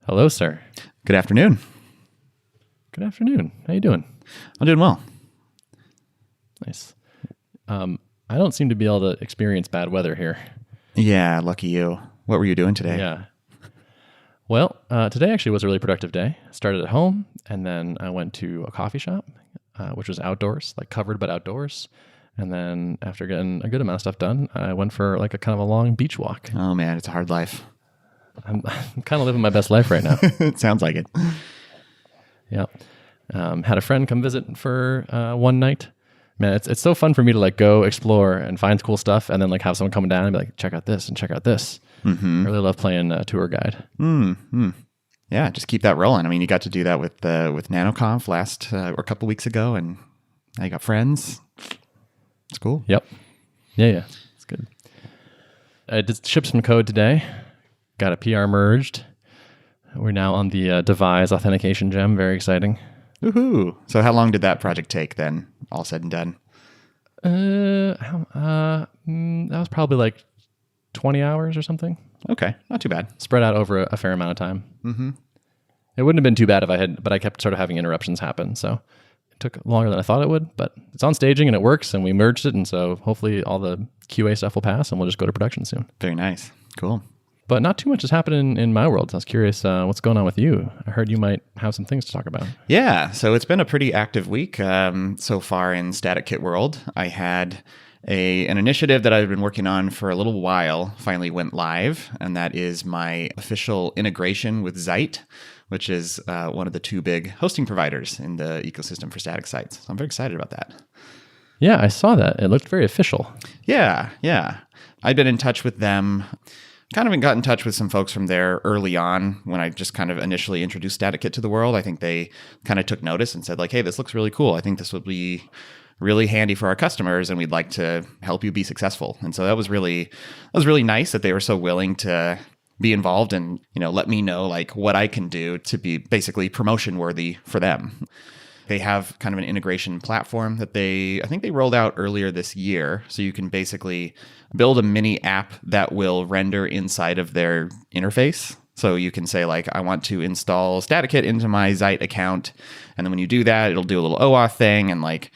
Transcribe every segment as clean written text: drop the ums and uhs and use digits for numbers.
Hello, sir. Good afternoon. Good afternoon. How you doing? I'm doing well. Nice. I don't seem to be able to experience bad weather here. Yeah, lucky you. What were you doing today? Yeah. Well, today actually was a really productive day. Started at home, and then I went to a coffee shop, which was outdoors, like covered but outdoors. And then after getting a good amount of stuff done, I went for like a kind of a long beach walk. Oh man, it's a hard life. I'm kind of living my best life right now. It sounds like it. Yeah. Had a friend come visit for one night. Man, it's so fun for me to like go explore and find cool stuff, and then like have someone come down and be like, check out this and check out this. Mm-hmm. I really love playing tour guide. Mm-hmm. Yeah, just keep that rolling. I mean, you got to do that with NanoConf last or a couple weeks ago, and now you got friends. It's cool. Yep. Yeah. It's good. I did ship some code today. Got a PR merged. We're now on the devise authentication gem. Very exciting. Woohoo! So how long did that project take then, all said and done? That was probably like 20 hours or something. Okay, not too bad. Spread out over a fair amount of time. Mm-hmm. It wouldn't have been too bad if I had, but I kept sort of having interruptions happen. So it took longer than I thought it would, but it's on staging and it works, and we merged it. And so hopefully all the QA stuff will pass and we'll just go to production soon. Very nice. Cool. But not too much has happened in my world. So I was curious what's going on with you. I heard you might have some things to talk about. Yeah, so it's been a pretty active week so far in StaticKit world. I had an initiative that I've been working on for a little while finally went live, and that is my official integration with ZEIT, which is one of the two big hosting providers in the ecosystem for static sites. So I'm very excited about that. Yeah, I saw that. It looked very official. Yeah. I've been in touch with them. Kind of got in touch with some folks from there early on when I just kind of initially introduced StaticKit to the world. I think they kind of took notice and said like, hey, this looks really cool. I think this would be really handy for our customers, and we'd like to help you be successful. And so that was really nice that they were so willing to be involved and, let me know like what I can do to be basically promotion worthy for them. They have kind of an integration platform that I think they rolled out earlier this year. So you can basically build a mini app that will render inside of their interface. So you can say like, I want to install StaticKit into my ZEIT account. And then when you do that, it'll do a little OAuth thing and like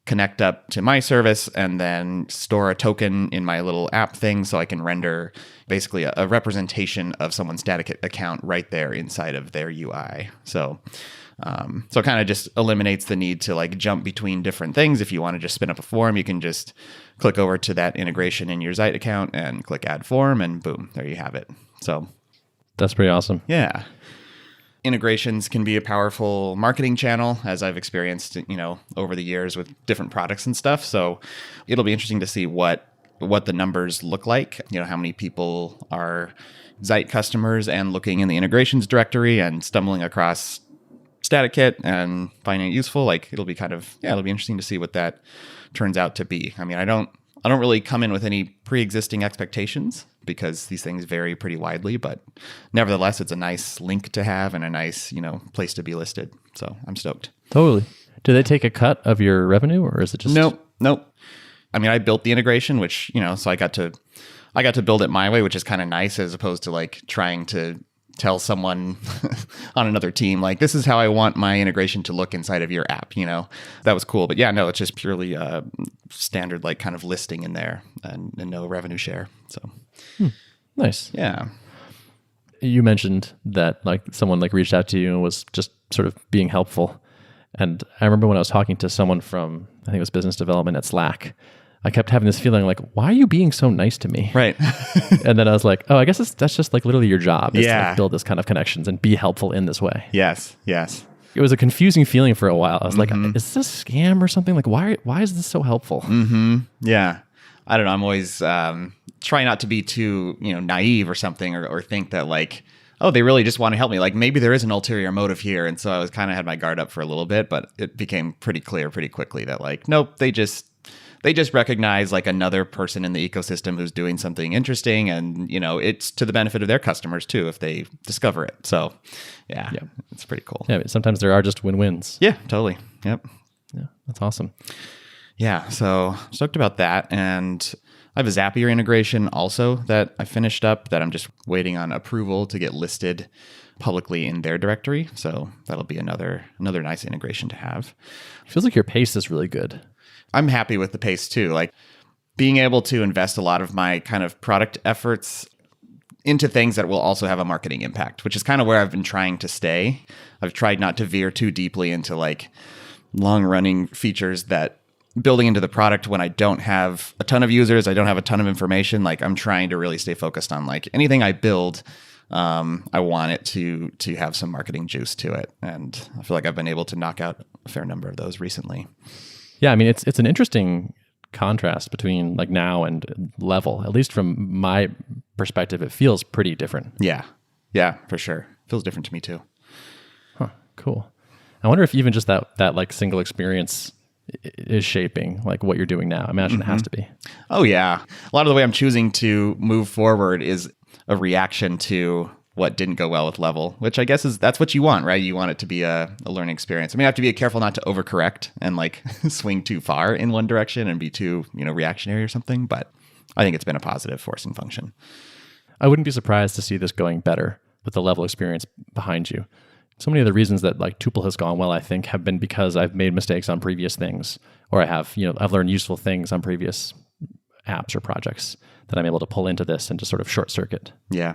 connect up to my service and then store a token in my little app thing so I can render basically a representation of someone's StaticKit account right there inside of their UI. So it kind of just eliminates the need to like jump between different things. If you want to just spin up a form, you can just click over to that integration in your ZEIT account and click add form, and boom, there you have it. So that's pretty awesome. Yeah. Integrations can be a powerful marketing channel, as I've experienced, over the years with different products and stuff. So it'll be interesting to see what the numbers look like, how many people are ZEIT customers and looking in the integrations directory and stumbling across StaticKit and finding it useful. Like it'll be interesting to see what that turns out to be. I mean, I don't really come in with any pre-existing expectations because these things vary pretty widely, but nevertheless, it's a nice link to have and a nice, place to be listed. So I'm stoked. Totally. Do they take a cut of your revenue, or is it just... Nope. I mean, I built the integration, which, so I got to build it my way, which is kind of nice as opposed to like trying to tell someone on another team, like, this is how I want my integration to look inside of your app, that was cool. But yeah, no, it's just purely standard, like kind of listing in there and no revenue share. So nice. Yeah. You mentioned that like someone like reached out to you and was just sort of being helpful. And I remember when I was talking to someone from, I think it was business development at Slack, I kept having this feeling like, why are you being so nice to me? Right. And then I was like, oh, I guess that's just like literally your job. Is to Yeah. like build this kind of connections and be helpful in this way. Yes. It was a confusing feeling for a while. I was like, is this a scam or something? Like, why is this so helpful? Yeah. I don't know. I'm always trying not to be too, naive or something or think that like, oh, they really just want to help me. Like maybe there is an ulterior motive here. And so I was kind of had my guard up for a little bit, but it became pretty clear pretty quickly that like, nope, they just recognize like another person in the ecosystem who's doing something interesting, and it's to the benefit of their customers too if they discover it. So yeah. It's pretty cool. Yeah, sometimes there are just win-wins. Yeah, totally. Yep. Yeah, that's awesome. Yeah, so stoked about that. And I have a Zapier integration also that I finished up that I'm just waiting on approval to get listed publicly in their directory. So that'll be another nice integration to have. It feels like your pace is really good. I'm happy with the pace too. Like being able to invest a lot of my kind of product efforts into things that will also have a marketing impact, which is kind of where I've been trying to stay. I've tried not to veer too deeply into like long running features that building into the product when I don't have a ton of users, I don't have a ton of information. Like I'm trying to really stay focused on like anything I build. I want it to have some marketing juice to it. And I feel like I've been able to knock out a fair number of those recently. Yeah, I mean, it's an interesting contrast between like now and level. At least from my perspective, it feels pretty different. Yeah, for sure. Feels different to me too. Huh, cool. I wonder if even just that like single experience is shaping like what you're doing now. I imagine it has to be. Oh yeah. A lot of the way I'm choosing to move forward is a reaction to what didn't go well with level, which I guess that's what you want, right? You want it to be a learning experience. I mean, I have to be careful not to overcorrect and like swing too far in one direction and be too, reactionary or something. But I think it's been a positive forcing function. I wouldn't be surprised to see this going better with the level experience behind you. So many of the reasons that like Tuple has gone well, I think, have been because I've made mistakes on previous things, or I've learned useful things on previous apps or projects that I'm able to pull into this and just sort of short circuit. Yeah.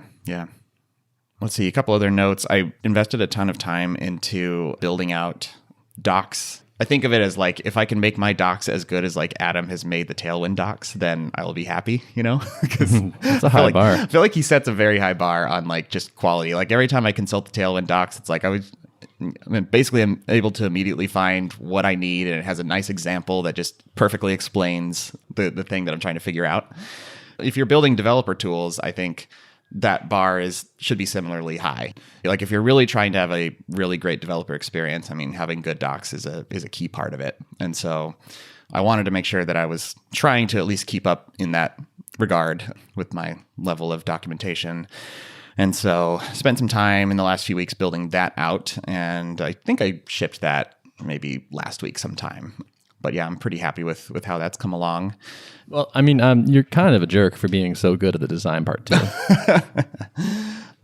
Let's see, a couple other notes. I invested a ton of time into building out docs. I think of it as like, if I can make my docs as good as like Adam has made the Tailwind docs, then I will be happy, Because it's a high bar. I feel like he sets a very high bar on like just quality. Like every time I consult the Tailwind docs, it's like I'm able to immediately find what I need, and it has a nice example that just perfectly explains the thing that I'm trying to figure out. If you're building developer tools, I think that bar should be similarly high. Like if you're really trying to have a really great developer experience, I mean, having good docs is a key part of it. And so I wanted to make sure that I was trying to at least keep up in that regard with my level of documentation. And so spent some time in the last few weeks building that out. And I think I shipped that maybe last week sometime. But yeah, I'm pretty happy with how that's come along. Well, I mean, you're kind of a jerk for being so good at the design part too.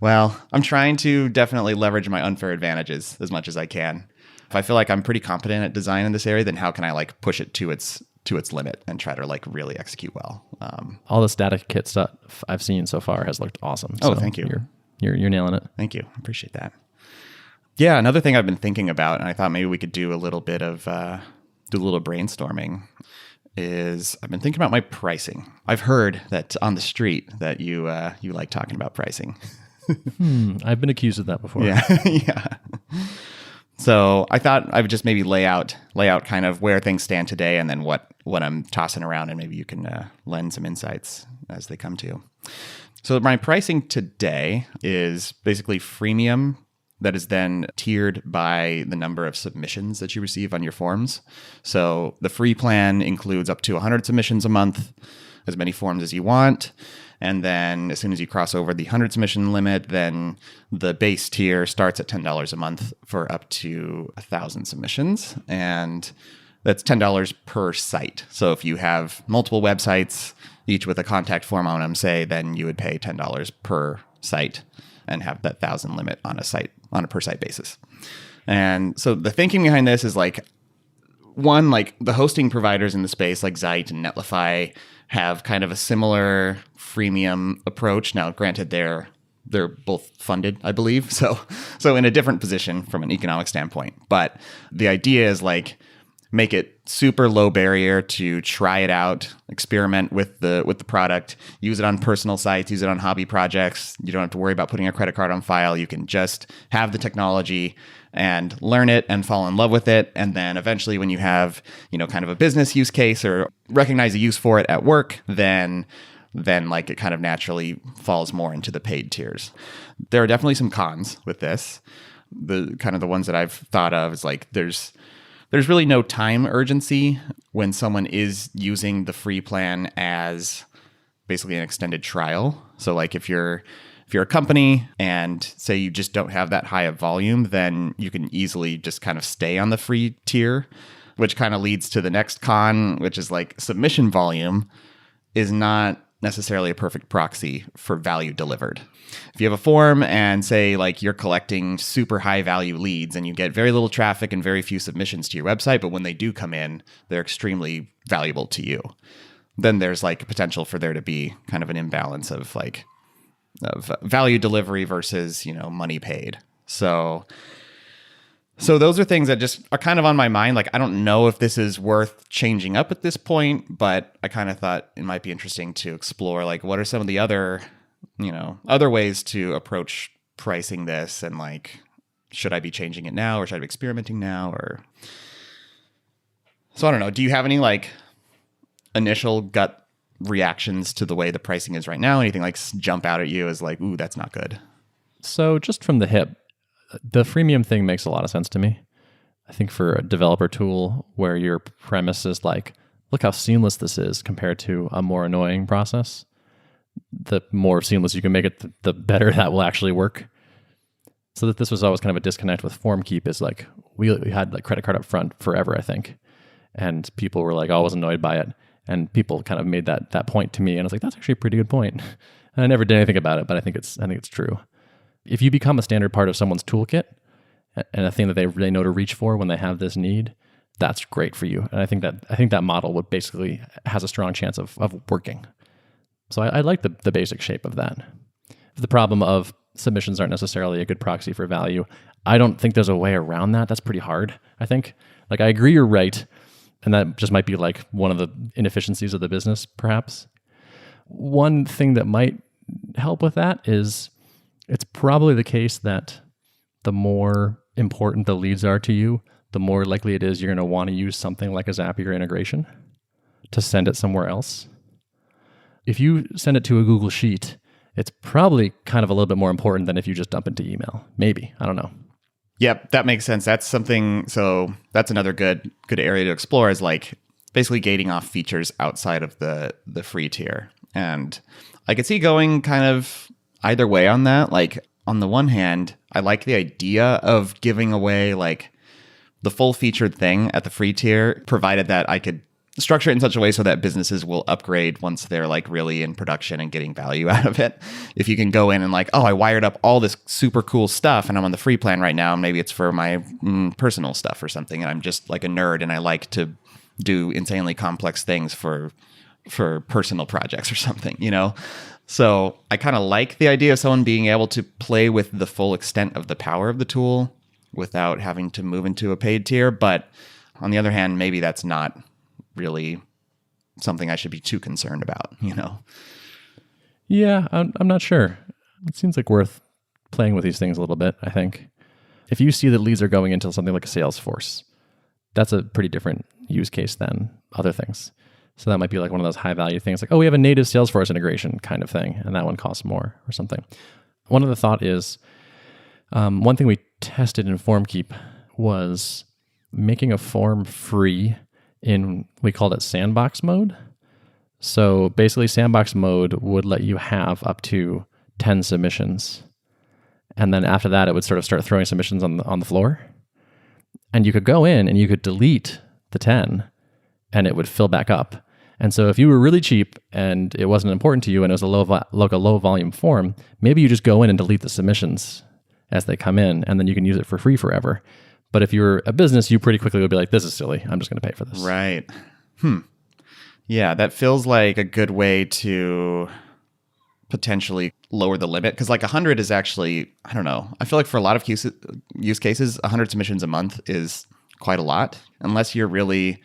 Well, I'm trying to definitely leverage my unfair advantages as much as I can. If I feel like I'm pretty competent at design in this area, then how can I like push it to its limit and try to like really execute well? All the StaticKit stuff I've seen so far has looked awesome. Oh, thank you. You're nailing it. Thank you. I appreciate that. Yeah, another thing I've been thinking about, and I thought maybe we could do a little bit of do a little brainstorming, is I've been thinking about my pricing. I've heard that on the street that you like talking about pricing. I've been accused of that before. Yeah. Yeah. So I thought I would just maybe lay out kind of where things stand today, and then what I'm tossing around, and maybe you can lend some insights as they come to you. So my pricing today is basically freemium that is then tiered by the number of submissions that you receive on your forms. So the free plan includes up to 100 submissions a month, as many forms as you want. And then as soon as you cross over the 100 submission limit, then the base tier starts at $10 a month for up to 1,000 submissions. And that's $10 per site. So if you have multiple websites, each with a contact form on them, say, then you would pay $10 per site and have that 1,000 limit on a per site basis. And so the thinking behind this is like, one, like the hosting providers in the space like ZEIT and Netlify have kind of a similar freemium approach. Now, granted, they're both funded, I believe. So in a different position from an economic standpoint. But the idea is like, make it super low barrier to try it out, experiment with the product, use it on personal sites, use it on hobby projects. You don't have to worry about putting a credit card on file. You can just have the technology and learn it and fall in love with it. And then eventually when you have, kind of a business use case or recognize a use for it at work, then like it kind of naturally falls more into the paid tiers. There are definitely some cons with this. The kind of the ones that I've thought of is like, there's really no time urgency when someone is using the free plan as basically an extended trial. So like if you're a company and say you just don't have that high of volume, then you can easily just kind of stay on the free tier, which kind of leads to the next con, which is like submission volume is not necessarily a perfect proxy for value delivered. If you have a form and say like you're collecting super high value leads and you get very little traffic and very few submissions to your website, but when they do come in, they're extremely valuable to you, then there's like a potential for there to be kind of an imbalance of value delivery versus, money paid. So those are things that just are kind of on my mind. Like, I don't know if this is worth changing up at this point, but I kind of thought it might be interesting to explore, like, what are some of the other ways to approach pricing this, and like, should I be changing it now, or should I be experimenting now? Or so I don't know. Do you have any like initial gut reactions to the way the pricing is right now? Anything like jump out at you as like, ooh, that's not good? So just from the hip, the freemium thing makes a lot of sense to me. I think for a developer tool where your premise is like, look how seamless this is compared to a more annoying process, the more seamless you can make it, the better that will actually work. So that this was always kind of a disconnect with FormKeep is like, we had like credit card up front forever, I think. And people were like always annoyed by it. And people kind of made that point to me. And I was like, that's actually a pretty good point. And I never did anything about it, but I think it's true. If you become a standard part of someone's toolkit and a thing that they know to reach for when they have this need, that's great for you. And I think that model would basically has a strong chance of working. So I like the basic shape of that. The problem of submissions aren't necessarily a good proxy for value. I don't think there's a way around that. That's pretty hard, I think. Like, I agree you're right. And that just might be like one of the inefficiencies of the business, perhaps. One thing that might help with that is it's probably the case that the more important the leads are to you, the more likely it is you're going to want to use something like a Zapier integration to send it somewhere else. If you send it to a Google Sheet, it's probably kind of a little bit more important than if you just dump into email. Maybe. I don't know. Yep, that makes sense. That's something. So that's another good area to explore, is like basically gating off features outside of the free tier. And I could see going kind of either way on that. Like, on the one hand, I like the idea of giving away like the full featured thing at the free tier, provided that I could structure it in such a way so that businesses will upgrade once they're like really in production and getting value out of it. If you can go in and like, oh, I wired up all this super cool stuff and I'm on the free plan right now, and maybe it's for my personal stuff or something, and I'm just like a nerd and I like to do insanely complex things for personal projects or something, So I kind of like the idea of someone being able to play with the full extent of the power of the tool without having to move into a paid tier. But on the other hand, maybe that's not really something I should be too concerned about, Yeah, I'm not sure. It seems like worth playing with these things a little bit, I think. If you see that leads are going into something like a Salesforce, that's a pretty different use case than other things. So that might be like one of those high value things, like, oh, we have a native Salesforce integration kind of thing, and that one costs more or something. One other thought is, one thing we tested in FormKeep was making a form free in, we called it sandbox mode. So basically sandbox mode would let you have up to 10 submissions. And then after that, it would sort of start throwing submissions on the floor. And you could go in and you could delete the 10 and it would fill back up. And so if you were really cheap and it wasn't important to you and it was a low volume form, maybe you just go in and delete the submissions as they come in, and then you can use it for free forever. But if you're a business, you pretty quickly would be like, this is silly. I'm just going to pay for this. Right. Yeah, that feels like a good way to potentially lower the limit. Because like 100 is actually, I don't know. I feel like for a lot of use cases, 100 submissions a month is quite a lot. Unless you're really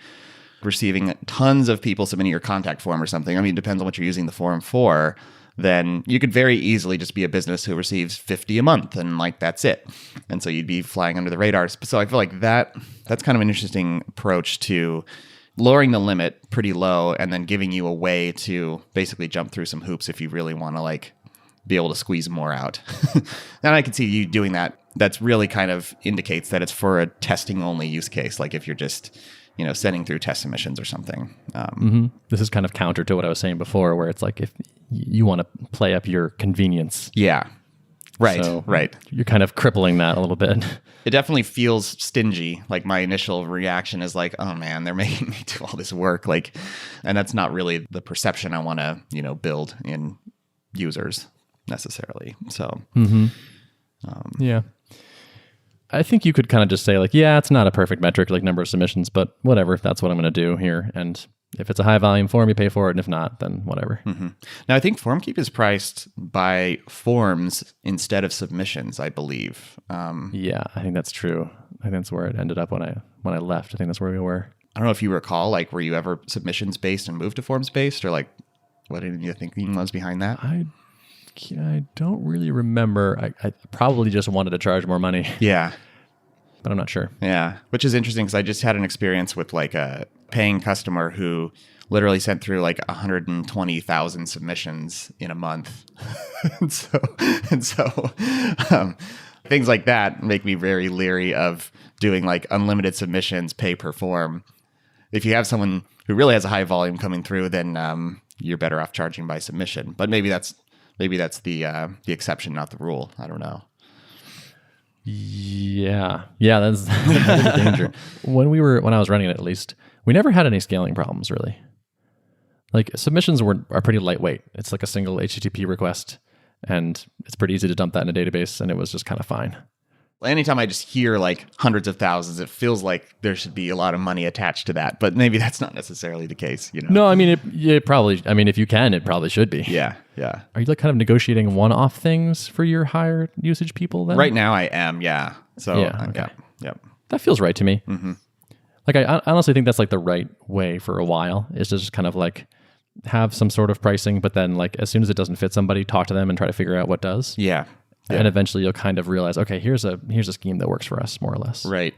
receiving tons of people submitting your contact form or something. I mean, it depends on what you're using the form for. Then you could very easily just be a business who receives 50 a month and like that's it. And so you'd be flying under the radar. So I feel like that's kind of an interesting approach to lowering the limit pretty low and then giving you a way to basically jump through some hoops if you really want to like be able to squeeze more out. And I can see you doing that. That's really kind of indicates that it's for a testing only use case. Like if you're just sending through test submissions or something. This is kind of counter to what I was saying before, where it's like if you want to play up your convenience. Yeah. Right, So right. you're kind of crippling that a little bit. It definitely feels stingy. Like my initial reaction is like, oh man, they're making me do all this work. Like, and that's not really the perception I want to, build in users necessarily. So, Yeah. I think you could kind of just say like, yeah, it's not a perfect metric, like number of submissions, but whatever, that's what I'm going to do here. And if it's a high volume form, you pay for it. And if not, then whatever. Now I think FormKeep is priced by forms instead of submissions, I believe. Yeah, I think that's true. I think that's where it ended up when I left. I think that's where we were. I don't know if you recall, like, were you ever submissions based and moved to forms based, or like, what did you thinking was behind that? I don't really remember. I probably just wanted to charge more money. Yeah. But I'm not sure. Yeah. Which is interesting because I just had an experience with like a paying customer who literally sent through like 120,000 submissions in a month. and so things like that make me very leery of doing like unlimited submissions, pay per form. If you have someone who really has a high volume coming through, then you're better off charging by submission. But maybe that's the exception, not the rule. I don't know. Yeah, that's the danger. When I was running it, at least, we never had any scaling problems really. Like submissions are pretty lightweight. It's like a single HTTP request, and it's pretty easy to dump that in a database, and it was just kind of fine. Anytime I just hear like hundreds of thousands, it feels like there should be a lot of money attached to that. But maybe that's not necessarily the case, No, I mean, it probably. I mean, if you can, it probably should be. Yeah. Are you like kind of negotiating one-off things for your higher usage people then? Right now, I am. Yeah. So okay. Yep. That feels right to me. Mm-hmm. Like I honestly think that's like the right way for a while, is to just kind of like have some sort of pricing, but then like as soon as it doesn't fit somebody, talk to them and try to figure out what does. Yeah. And eventually you'll kind of realize, okay, here's a scheme that works for us, more or less. Right.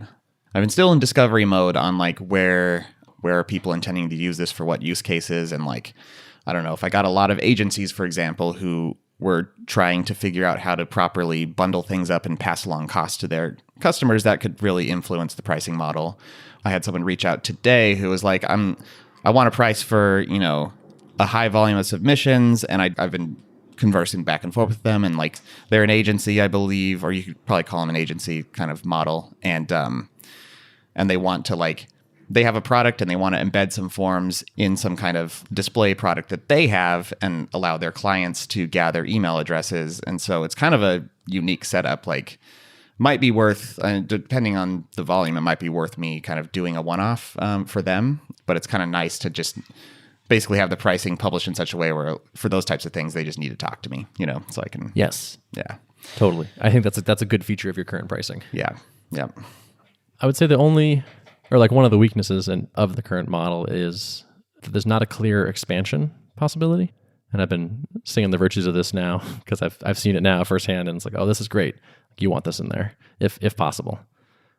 I've been still in discovery mode on like where are people intending to use this for what use cases, and like, I don't know, if I got a lot of agencies, for example, who were trying to figure out how to properly bundle things up and pass along costs to their customers, that could really influence the pricing model. I had someone reach out today who was like, I want a price for, a high volume of submissions, and I've been conversing back and forth with them, and like they're an agency, I believe, or you could probably call them an agency kind of model, and they want to like, they have a product and they want to embed some forms in some kind of display product that they have and allow their clients to gather email addresses. And so it's kind of a unique setup. Like, might be worth, depending on the volume, it might be worth me kind of doing a one-off for them. But it's kind of nice to just basically have the pricing published in such a way where for those types of things, they just need to talk to me, so I can. Yes. Yeah. Totally. I think that's a good feature of your current pricing. Yeah. Yeah. I would say one of the weaknesses of the current model is that there's not a clear expansion possibility. And I've been singing the virtues of this now because I've seen it now firsthand, and it's like, oh, this is great. You want this in there if possible.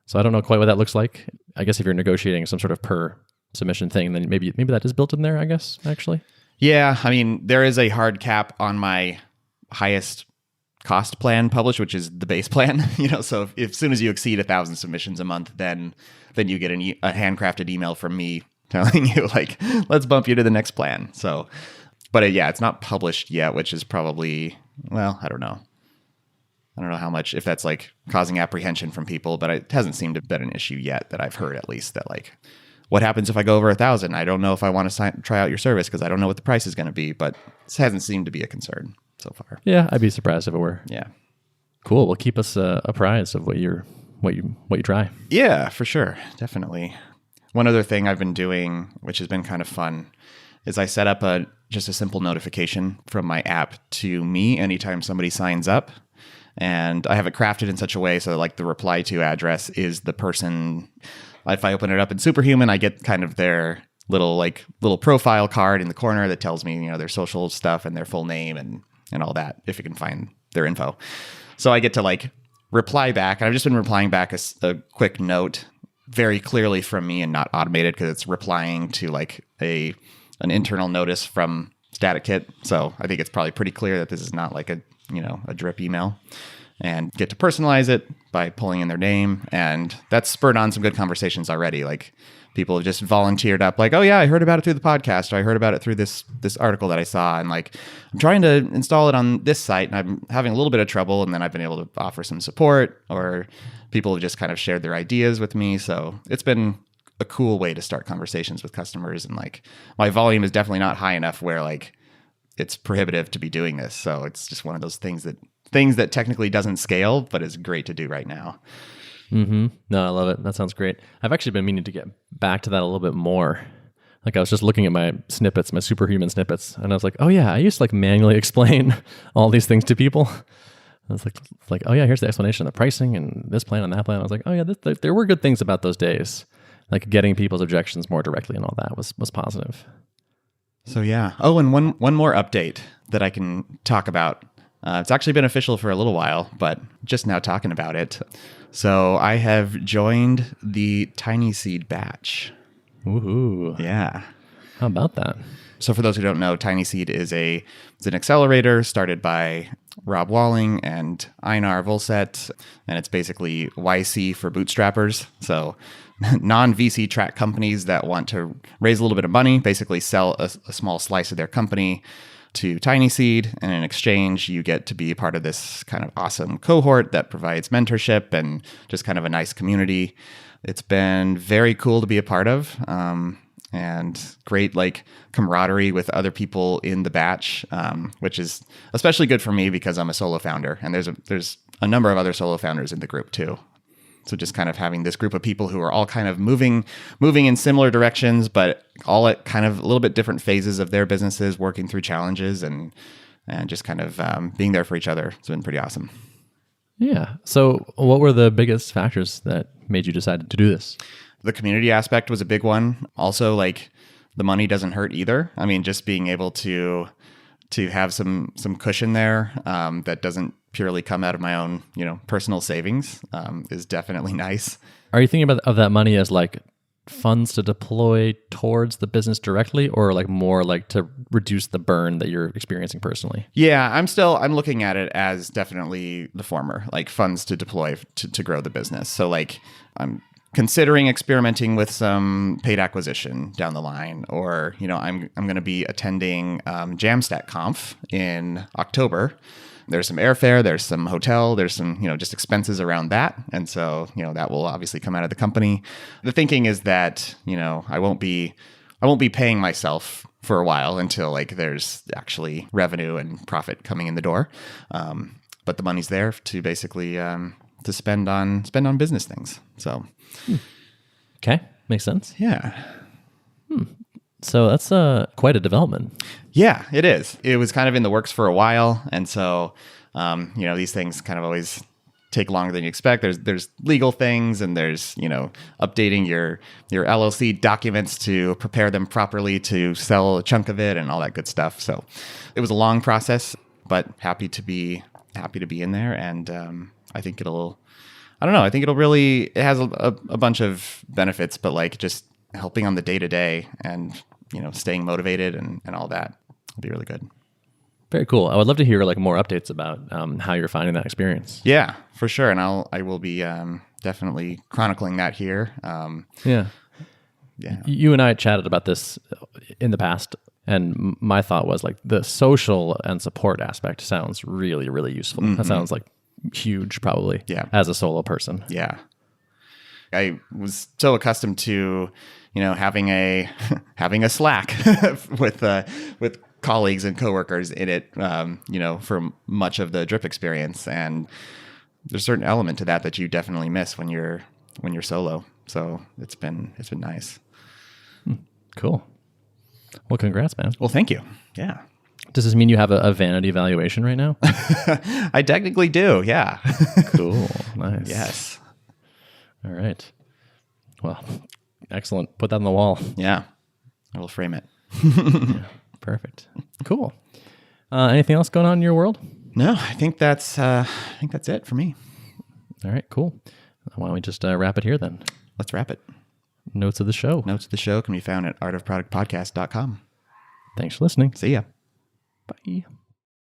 So I don't know quite what that looks like. I guess if you're negotiating some sort of per submission thing, then maybe that is built in there, I guess, actually. Yeah. I mean, there is a hard cap on my highest cost plan published, which is the base plan. So if as soon as you exceed 1,000 submissions a month, then you get a handcrafted email from me telling you like, let's bump you to the next plan. So, but it's not published yet, which is probably, well, I don't know how much, if that's like causing apprehension from people, but it hasn't seemed to have been an issue yet that I've heard, at least, that like, what happens if I go over 1,000? I don't know if I want to try out your service because I don't know what the price is going to be, but this hasn't seemed to be a concern so far. Yeah, I'd be surprised if it were. Yeah. Cool. Well, keep us apprised of what you try. Yeah, for sure. Definitely. One other thing I've been doing, which has been kind of fun, is I set up just a simple notification from my app to me anytime somebody signs up. And I have it crafted in such a way so that like the reply to address is the person. If I open it up in Superhuman, I get kind of their little profile card in the corner that tells me, their social stuff and their full name and all that, if it can find their info. So I get to like reply back. And I've just been replying back a quick note very clearly from me and not automated, because it's replying to like an internal notice from StaticKit. So I think it's probably pretty clear that this is not like a drip email. and get to personalize it by pulling in their name. And that's spurred on some good conversations already. Like people have just volunteered up like, oh yeah, I heard about it through the podcast, or I heard about it through this article that I saw. And like, I'm trying to install it on this site and I'm having a little bit of trouble. And then I've been able to offer some support, or people have just kind of shared their ideas with me. So it's been a cool way to start conversations with customers. And like my volume is definitely not high enough where like it's prohibitive to be doing this. So it's just one of those things that technically doesn't scale, but is great to do right now. Mm-hmm. No, I love it. That sounds great. I've actually been meaning to get back to that a little bit more. Like I was just looking at my snippets, my superhuman snippets, and I was like, oh yeah, I used to like manually explain all these things to people. I was like, oh yeah, here's the explanation of the pricing and this plan and that plan. I was like, oh yeah, there were good things about those days. Like getting people's objections more directly and all that was positive. So yeah. Oh, and one more update that I can talk about. It's actually been official for a little while, but just now talking about it. So I have joined the TinySeed batch. Woohoo. Yeah. How about that? So for those who don't know, TinySeed is an accelerator started by Rob Walling and Einar Volset, and it's basically YC for bootstrappers. So non-VC track companies that want to raise a little bit of money, basically sell a small slice of their company to TinySeed, and in exchange, you get to be part of this kind of awesome cohort that provides mentorship and just kind of a nice community. It's been very cool to be a part of, and great like camaraderie with other people in the batch, which is especially good for me because I'm a solo founder, and there's a number of other solo founders in the group too. So just kind of having this group of people who are all kind of moving in similar directions, but all at kind of a little bit different phases of their businesses, working through challenges and just kind of being there for each other. It's been pretty awesome. Yeah. So what were the biggest factors that made you decide to do this? The community aspect was a big one. Also, like the money doesn't hurt either. I mean, just being able to have some cushion there that doesn't purely come out of my own, personal savings is definitely nice. Are you thinking of that money as like funds to deploy towards the business directly, or like more like to reduce the burn that you're experiencing personally? Yeah, I'm looking at it as definitely the former, like funds to deploy to grow the business. So like I'm considering experimenting with some paid acquisition down the line, or I'm going to be attending Jamstack Conf in October. There's some airfare, there's some hotel, there's some just expenses around that, and so that will obviously come out of the company. The thinking is that I won't be paying myself for a while until like there's actually revenue and profit coming in the door, but the money's there to basically to spend on business things. So. Okay, makes sense. Yeah. So that's quite a development. Yeah, it is. It was kind of in the works for a while, and so these things kind of always take longer than you expect. There's legal things, and there's updating your LLC documents to prepare them properly to sell a chunk of it and all that good stuff. So it was a long process, but happy to be in there, and I think it'll really, it has a bunch of benefits, but like just helping on the day-to-day and, staying motivated and all that will be really good. Very cool. I would love to hear like more updates about how you're finding that experience. Yeah, for sure. And I will be definitely chronicling that here. Yeah. You and I chatted about this in the past, and my thought was like the social and support aspect sounds really, really useful. Mm-hmm. That sounds like huge, probably. Yeah. As a solo person. Yeah. I was so accustomed to, having a Slack with colleagues and coworkers in it, for much of the drip experience, and there's a certain element to that you definitely miss when you're solo. So it's been nice. Cool. Well, congrats, man. Well, thank you. Yeah. Does this mean you have a vanity valuation right now? I technically do. Yeah. Cool. Nice. Yes. All right. Well, excellent. Put that on the wall. Yeah. I will frame it. Yeah, perfect. Cool. Anything else going on in your world? No, I think that's it for me. All right, cool. Why don't we just wrap it here then? Let's wrap it. Notes of the show. Notes of the show can be found at artofproductpodcast.com. Thanks for listening. See ya. Bye.